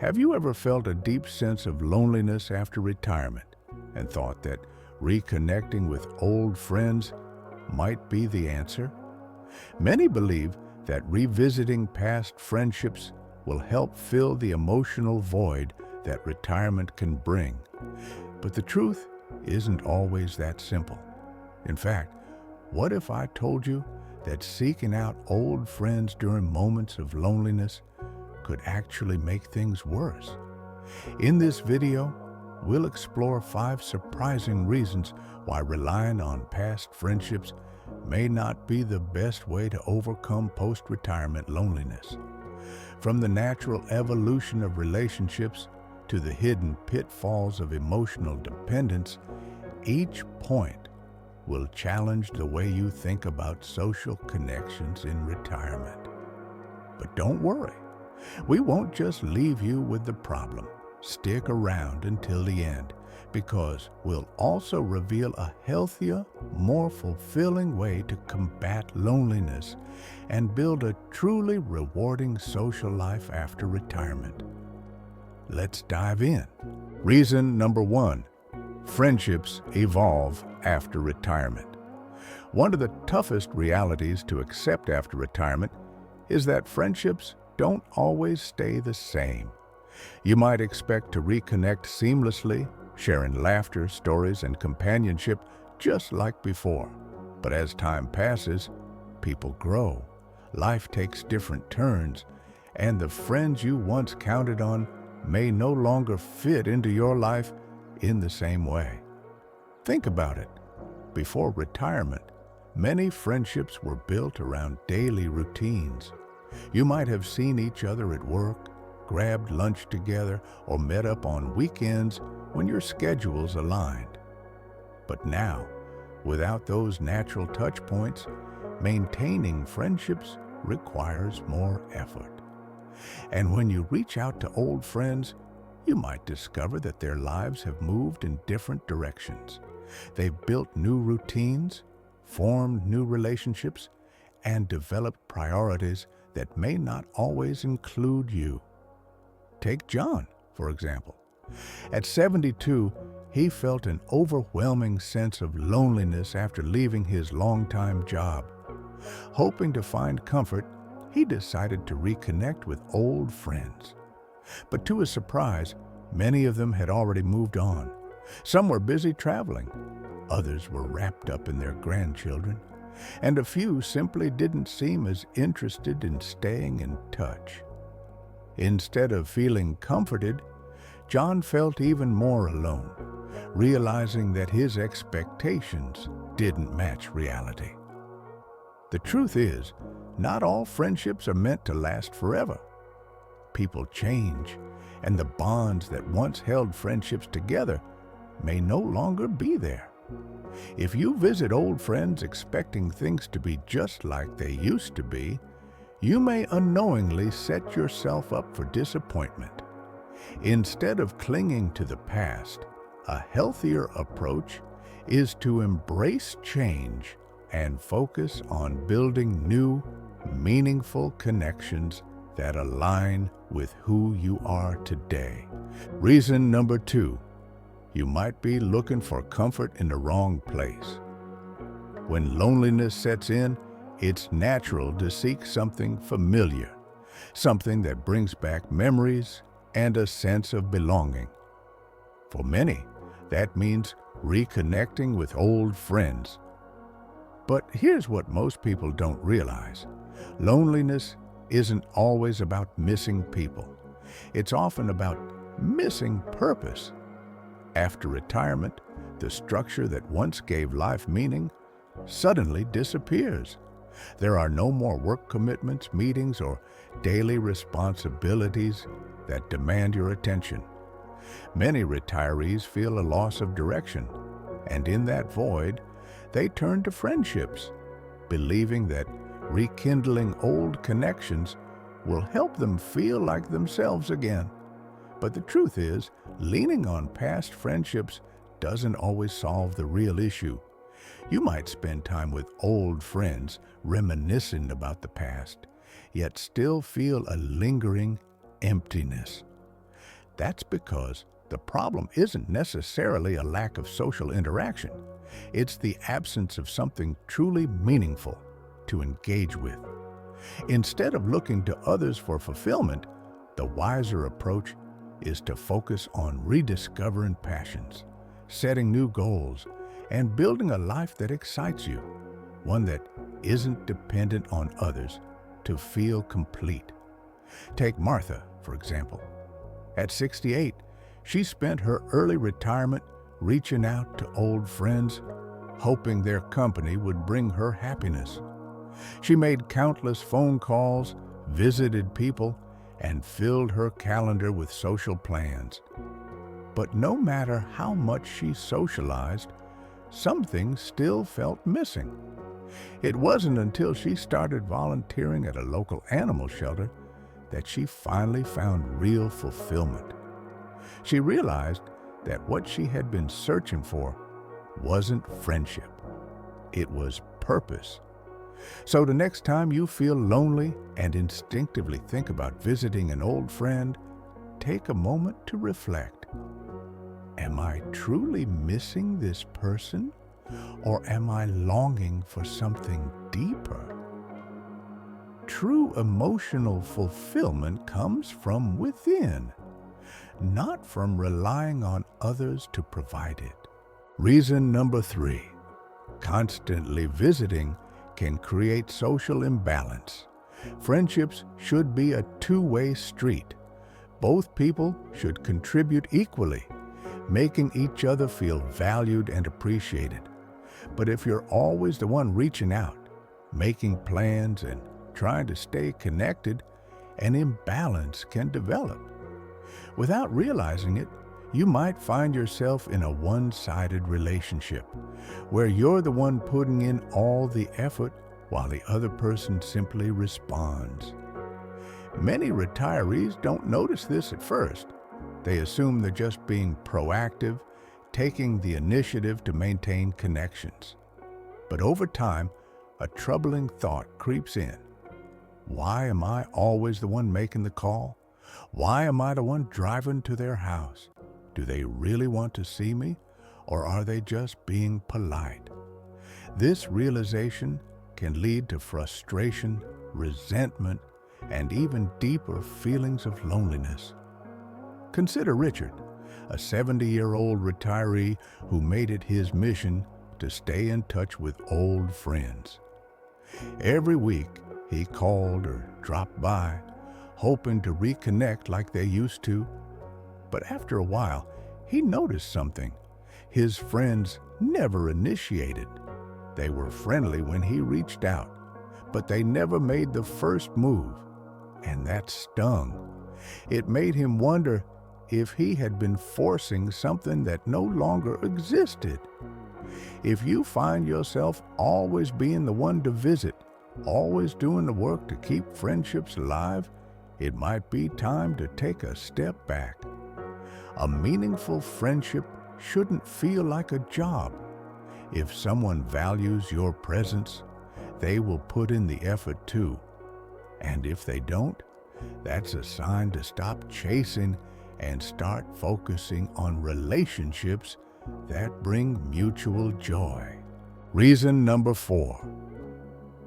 Have you ever felt a deep sense of loneliness after retirement and thought that reconnecting with old friends might be the answer? Many believe that revisiting past friendships will help fill the emotional void that retirement can bring. But the truth isn't always that simple. In fact, what if I told you that seeking out old friends during moments of loneliness could actually make things worse? In this video, we'll explore 5 surprising reasons why relying on past friendships may not be the best way to overcome post-retirement loneliness. From the natural evolution of relationships to the hidden pitfalls of emotional dependence, each point will challenge the way you think about social connections in retirement. But don't worry, we won't just leave you with the problem. Stick around until the end, because we'll also reveal a healthier, more fulfilling way to combat loneliness and build a truly rewarding social life after retirement. Let's dive in. Reason number 1, friendships evolve after retirement. One of the toughest realities to accept after retirement is that friendships don't always stay the same. You might expect to reconnect seamlessly, sharing laughter, stories, and companionship just like before. But as time passes, people grow, life takes different turns, and the friends you once counted on may no longer fit into your life in the same way. Think about it. Before retirement, many friendships were built around daily routines. You might have seen each other at work, grabbed lunch together, or met up on weekends when your schedules aligned. But now, without those natural touch points, maintaining friendships requires more effort. And when you reach out to old friends, you might discover that their lives have moved in different directions. They've built new routines, formed new relationships, and developed priorities that may not always include you. Take John, for example. At 72, he felt an overwhelming sense of loneliness after leaving his longtime job. Hoping to find comfort, he decided to reconnect with old friends. But to his surprise, many of them had already moved on. Some were busy traveling, others were wrapped up in their grandchildren, and a few simply didn't seem as interested in staying in touch. Instead of feeling comforted, John felt even more alone, realizing that his expectations didn't match reality. The truth is, not all friendships are meant to last forever. People change, and the bonds that once held friendships together may no longer be there. If you visit old friends expecting things to be just like they used to be, you may unknowingly set yourself up for disappointment. Instead of clinging to the past, a healthier approach is to embrace change and focus on building new, meaningful connections that align with who you are today. Reason number 2, you might be looking for comfort in the wrong place. When loneliness sets in, it's natural to seek something familiar, something that brings back memories and a sense of belonging. For many, that means reconnecting with old friends. But here's what most people don't realize. Loneliness isn't always about missing people. It's often about missing purpose. After retirement, the structure that once gave life meaning suddenly disappears. There are no more work commitments, meetings, or daily responsibilities that demand your attention. Many retirees feel a loss of direction, and in that void, they turn to friendships, believing that rekindling old connections will help them feel like themselves again. But the truth is, leaning on past friendships doesn't always solve the real issue. You might spend time with old friends reminiscing about the past, yet still feel a lingering emptiness. That's because the problem isn't necessarily a lack of social interaction. It's the absence of something truly meaningful to engage with. Instead of looking to others for fulfillment, the wiser approach is to focus on rediscovering passions, setting new goals, and building a life that excites you, one that isn't dependent on others to feel complete. Take Martha, for example. At 68, she spent her early retirement reaching out to old friends, hoping their company would bring her happiness. She made countless phone calls, visited people, and filled her calendar with social plans. But no matter how much she socialized, something still felt missing. It wasn't until she started volunteering at a local animal shelter that she finally found real fulfillment. She realized that what she had been searching for wasn't friendship. It was purpose. So the next time you feel lonely and instinctively think about visiting an old friend, take a moment to reflect. Am I truly missing this person, or am I longing for something deeper? True emotional fulfillment comes from within, not from relying on others to provide it. Reason number 3, constantly visiting can create social imbalance. Friendships should be a two-way street. Both people should contribute equally, making each other feel valued and appreciated. But if you're always the one reaching out, making plans, and trying to stay connected, an imbalance can develop. Without realizing it, you might find yourself in a one-sided relationship, where you're the one putting in all the effort while the other person simply responds. Many retirees don't notice this at first. They assume they're just being proactive, taking the initiative to maintain connections. But over time, a troubling thought creeps in. Why am I always the one making the call? Why am I the one driving to their house? Do they really want to see me, or are they just being polite? This realization can lead to frustration, resentment, and even deeper feelings of loneliness. Consider Richard, a 70-year-old retiree who made it his mission to stay in touch with old friends. Every week, he called or dropped by, hoping to reconnect like they used to. But after a while, he noticed something. His friends never initiated. They were friendly when he reached out, but they never made the first move, and that stung. It made him wonder if he had been forcing something that no longer existed. If you find yourself always being the one to visit, always doing the work to keep friendships alive, it might be time to take a step back. A meaningful friendship shouldn't feel like a job. If someone values your presence, they will put in the effort too. And if they don't, that's a sign to stop chasing and start focusing on relationships that bring mutual joy. Reason number 4,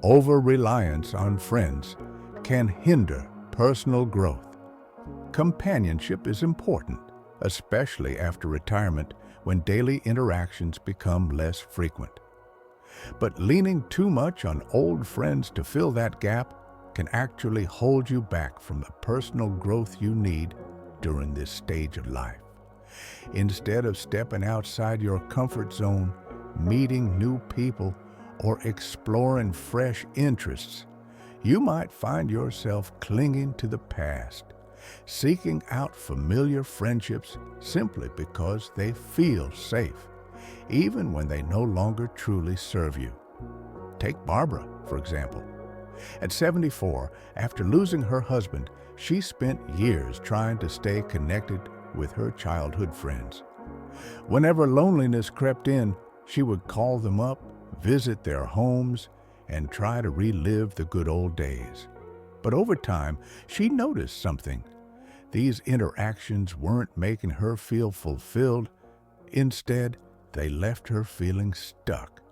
over-reliance on friends can hinder personal growth. Companionship is important, especially after retirement when daily interactions become less frequent. But leaning too much on old friends to fill that gap can actually hold you back from the personal growth you need during this stage of life. Instead of stepping outside your comfort zone, meeting new people, or exploring fresh interests, you might find yourself clinging to the past, seeking out familiar friendships simply because they feel safe, even when they no longer truly serve you. Take Barbara, for example. At 74, after losing her husband, she spent years trying to stay connected with her childhood friends. Whenever loneliness crept in, she would call them up, visit their homes, and try to relive the good old days. But over time, she noticed something. These interactions weren't making her feel fulfilled. Instead, they left her feeling stuck.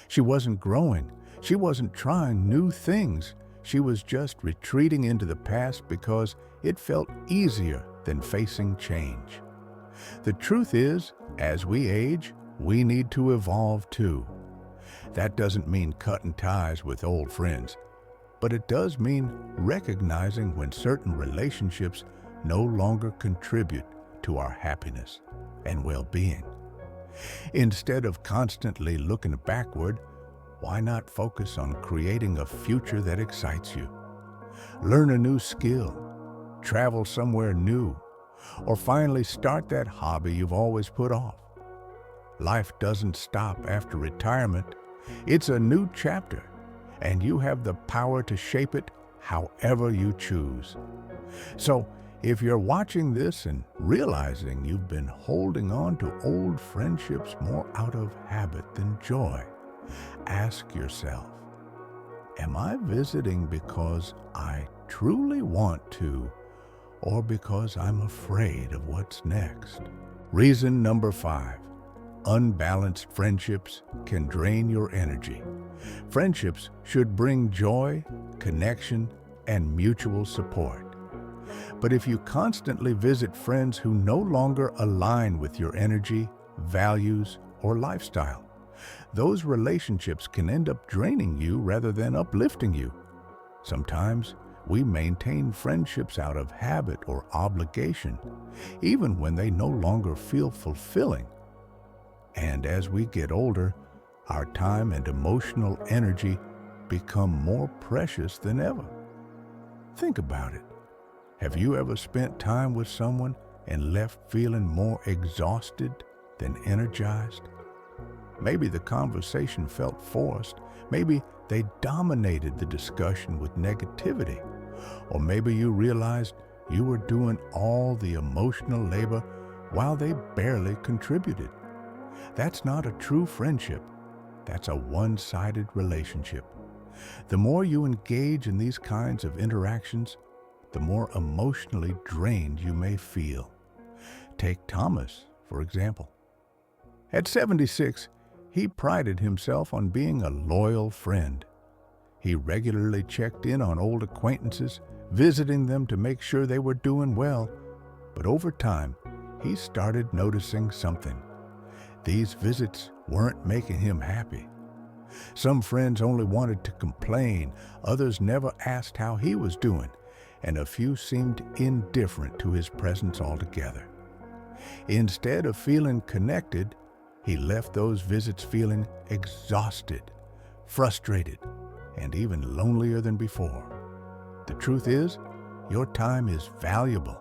She wasn't growing. She wasn't trying new things. She was just retreating into the past because it felt easier than facing change. The truth is, as we age, we need to evolve too. That doesn't mean cutting ties with old friends, but it does mean recognizing when certain relationships no longer contribute to our happiness and well-being. Instead of constantly looking backward, why not focus on creating a future that excites you? Learn a new skill, travel somewhere new, or finally start that hobby you've always put off. Life doesn't stop after retirement. It's a new chapter, and you have the power to shape it however you choose. So, if you're watching this and realizing you've been holding on to old friendships more out of habit than joy, ask yourself, am I visiting because I truly want to, or because I'm afraid of what's next? Reason number 5. Unbalanced friendships can drain your energy. Friendships should bring joy, connection, and mutual support. But if you constantly visit friends who no longer align with your energy, values, or lifestyle, those relationships can end up draining you rather than uplifting you. Sometimes we maintain friendships out of habit or obligation, even when they no longer feel fulfilling. And as we get older, our time and emotional energy become more precious than ever. Think about it. Have you ever spent time with someone and left feeling more exhausted than energized? Maybe the conversation felt forced. Maybe they dominated the discussion with negativity. Or maybe you realized you were doing all the emotional labor while they barely contributed. That's not a true friendship. That's a one-sided relationship. The more you engage in these kinds of interactions, the more emotionally drained you may feel. Take Thomas, for example. At 76, he prided himself on being a loyal friend. He regularly checked in on old acquaintances, visiting them to make sure they were doing well. But over time, he started noticing something. These visits weren't making him happy. Some friends only wanted to complain, others never asked how he was doing, and a few seemed indifferent to his presence altogether. Instead of feeling connected, he left those visits feeling exhausted, frustrated, and even lonelier than before. The truth is, your time is valuable.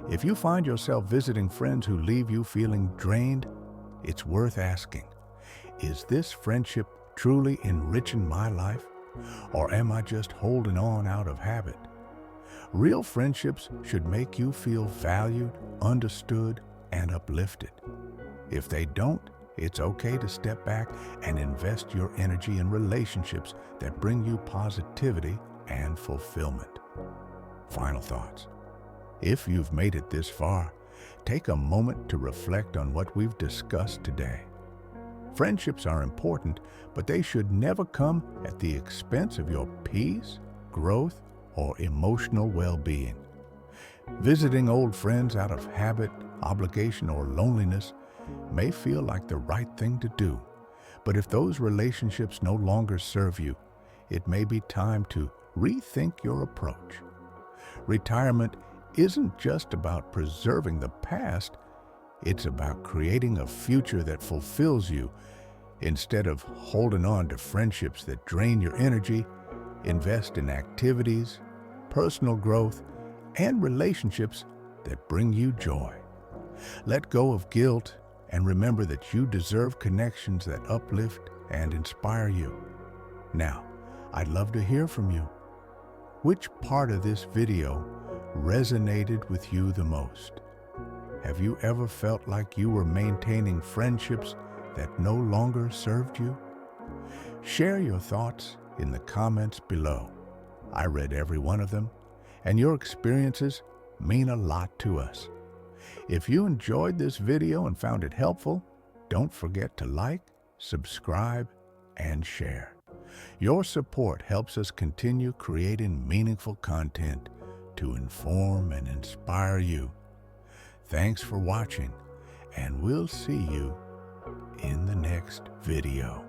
If you find yourself visiting friends who leave you feeling drained, it's worth asking, is this friendship truly enriching my life, or am I just holding on out of habit? Real friendships should make you feel valued, understood, and uplifted. If they don't, it's okay to step back and invest your energy in relationships that bring you positivity and fulfillment. Final thoughts. If you've made it this far, take a moment to reflect on what we've discussed today. Friendships are important, but they should never come at the expense of your peace, growth, or emotional well-being. Visiting old friends out of habit, obligation, or loneliness may feel like the right thing to do, but if those relationships no longer serve you, it may be time to rethink your approach. Retirement isn't just about preserving the past, it's about creating a future that fulfills you. Instead of holding on to friendships that drain your energy, invest in activities, personal growth, and relationships that bring you joy. Let go of guilt and remember that you deserve connections that uplift and inspire you. Now, I'd love to hear from you. Which part of this video resonated with you the most? Have you ever felt like you were maintaining friendships that no longer served you? Share your thoughts in the comments below. I read every one of them, and your experiences mean a lot to us. If you enjoyed this video and found it helpful, don't forget to like, subscribe, and share. Your support helps us continue creating meaningful content to inform and inspire you. Thanks for watching, and we'll see you in the next video.